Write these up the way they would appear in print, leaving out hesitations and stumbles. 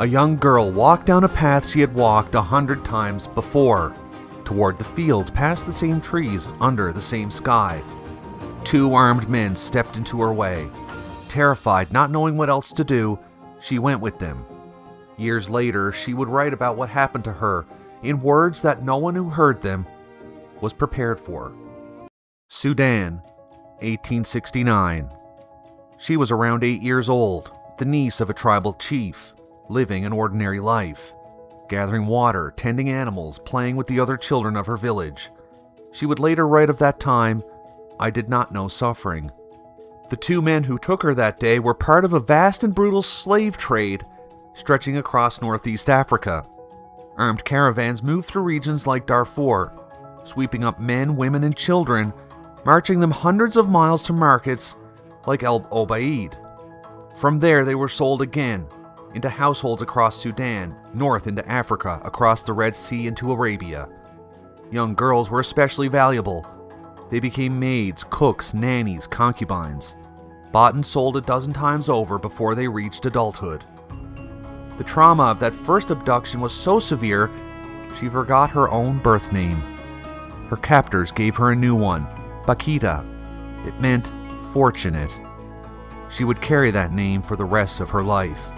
A young girl walked down a path she had walked 100 times before, toward the fields, past the same trees, under the same sky. 2 armed men stepped into her way. Terrified, not knowing what else to do, she went with them. Years later, she would write about what happened to her in words that no one who heard them was prepared for. Sudan, 1869. She was around 8 years old, the niece of a tribal chief, living an ordinary life, gathering water, tending animals, playing with the other children of her village. She would later write of that time, "I did not know suffering." The 2 men who took her that day were part of a vast and brutal slave trade stretching across northeast Africa. Armed caravans moved through regions like Darfur, sweeping up men, women, and children, marching them hundreds of miles to markets like El Obeid. From there they were sold again, into households across Sudan, north into Africa, across the Red Sea into Arabia. Young girls were especially valuable. They became maids, cooks, nannies, concubines, bought and sold a dozen times over before they reached adulthood. The trauma of that first abduction was so severe, she forgot her own birth name. Her captors gave her a new one, Bakhita. It meant fortunate. She would carry that name for the rest of her life.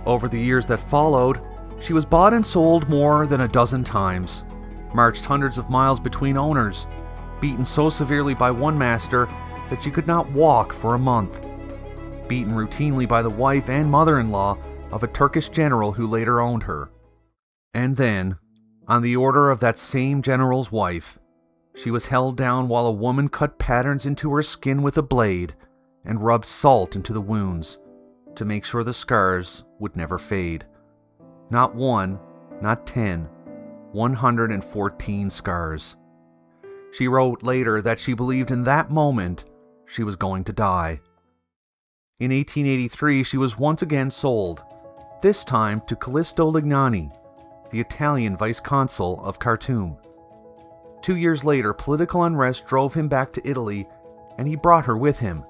Over the years that followed, she was bought and sold more than a dozen times, marched hundreds of miles between owners, beaten so severely by one master that she could not walk for a month, beaten routinely by the wife and mother-in-law of a Turkish general who later owned her. And then, on the order of that same general's wife, she was held down while a woman cut patterns into her skin with a blade and rubbed salt into the wounds to make sure the scars would never fade. Not 1, not 10, 114 scars. She wrote later that she believed in that moment she was going to die. In 1883, she was once again sold, this time to Callisto Lignani, the Italian vice-consul of Khartoum. 2 years later, political unrest drove him back to Italy, and he brought her with him.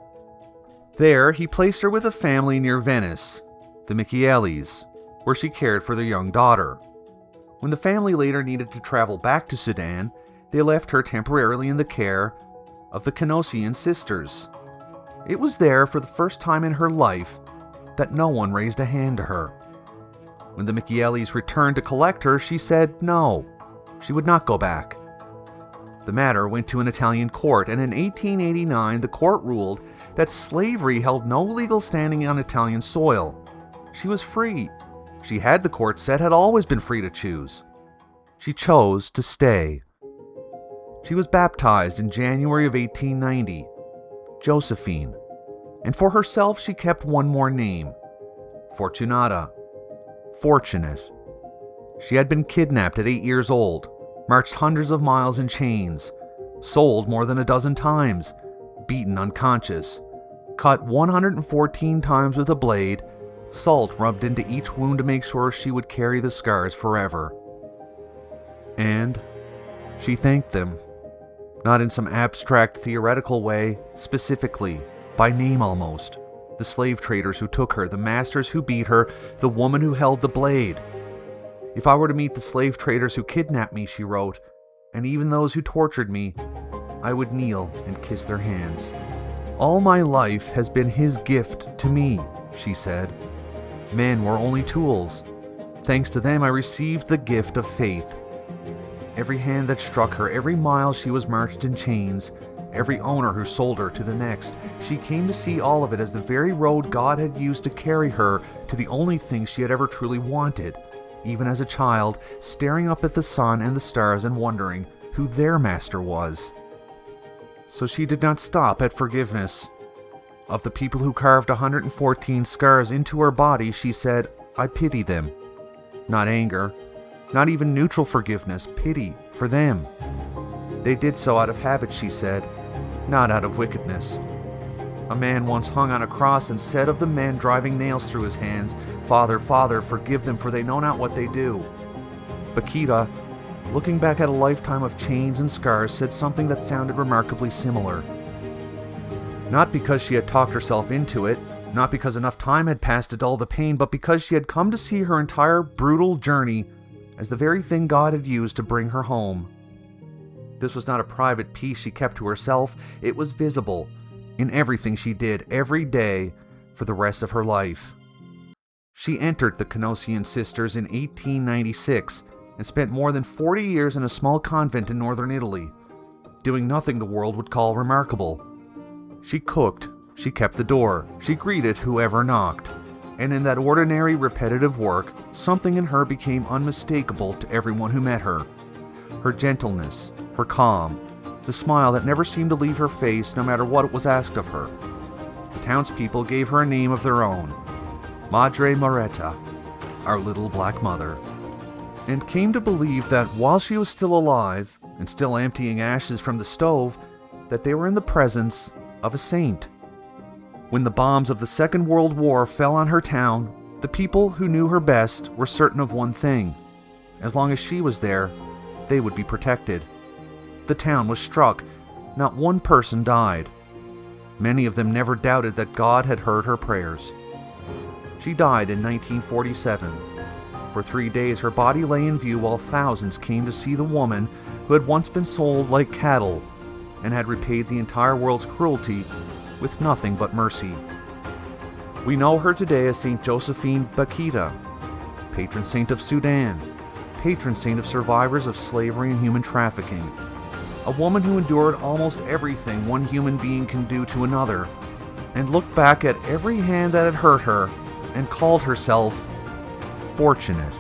There, he placed her with a family near Venice, the Michaelis, where she cared for their young daughter. When the family later needed to travel back to Sudan, they left her temporarily in the care of the Canossian sisters. It was there, for the first time in her life, that no one raised a hand to her. When the Michaelis returned to collect her, she said no, she would not go back. The matter went to an Italian court, and in 1889 the court ruled that slavery held no legal standing on Italian soil. She was free. She had, the court said, had always been free to choose. She chose to stay. She was baptized in January of 1890, Josephine, and for herself she kept one more name, Fortunata, fortunate. She had been kidnapped at 8 years old, marched hundreds of miles in chains, sold more than a dozen times, beaten unconscious, cut 114 times with a blade, salt rubbed into each wound to make sure she would carry the scars forever. And she thanked them, not in some abstract theoretical way, specifically, by name almost. The slave traders who took her, the masters who beat her, the woman who held the blade. If I were to meet the slave traders who kidnapped me, she wrote, and even those who tortured me, I would kneel and kiss their hands. All my life has been his gift to me, she said. Men were only tools. Thanks to them, I received the gift of faith. Every hand that struck her, every mile she was marched in chains, every owner who sold her to the next, she came to see all of it as the very road God had used to carry her to the only thing she had ever truly wanted, even as a child, staring up at the sun and the stars and wondering who their master was. So she did not stop at forgiveness. Of the people who carved 114 scars into her body, she said, I pity them. Not anger, not even neutral forgiveness, pity for them. They did so out of habit, she said, not out of wickedness. A man once hung on a cross and said of the men driving nails through his hands, Father, Father, forgive them, for they know not what they do. Bakhita, looking back at a lifetime of chains and scars, said something that sounded remarkably similar. Not because she had talked herself into it, not because enough time had passed to dull the pain, but because she had come to see her entire brutal journey as the very thing God had used to bring her home. This was not a private peace she kept to herself. It was visible in everything she did every day for the rest of her life. She entered the Canossian Sisters in 1896 and spent more than 40 years in a small convent in northern Italy, doing nothing the world would call remarkable. She cooked, she kept the door, she greeted whoever knocked, and in that ordinary repetitive work, something in her became unmistakable to everyone who met her. Her gentleness, her calm, the smile that never seemed to leave her face no matter what was asked of her. The townspeople gave her a name of their own, Madre Moretta, our little black mother, and came to believe that while she was still alive and still emptying ashes from the stove, that they were in the presence of a saint. When the bombs of the Second World War fell on her town, the people who knew her best were certain of one thing: as long as she was there, they would be protected. The town was struck. Not one person died. Many of them never doubted that God had heard her prayers. She died in 1947. For 3 days her body lay in view while thousands came to see the woman who had once been sold like cattle and had repaid the entire world's cruelty with nothing but mercy. We know her today as Saint Josephine Bakhita, patron saint of Sudan, patron saint of survivors of slavery and human trafficking, a woman who endured almost everything one human being can do to another, and looked back at every hand that had hurt her and called herself fortunate.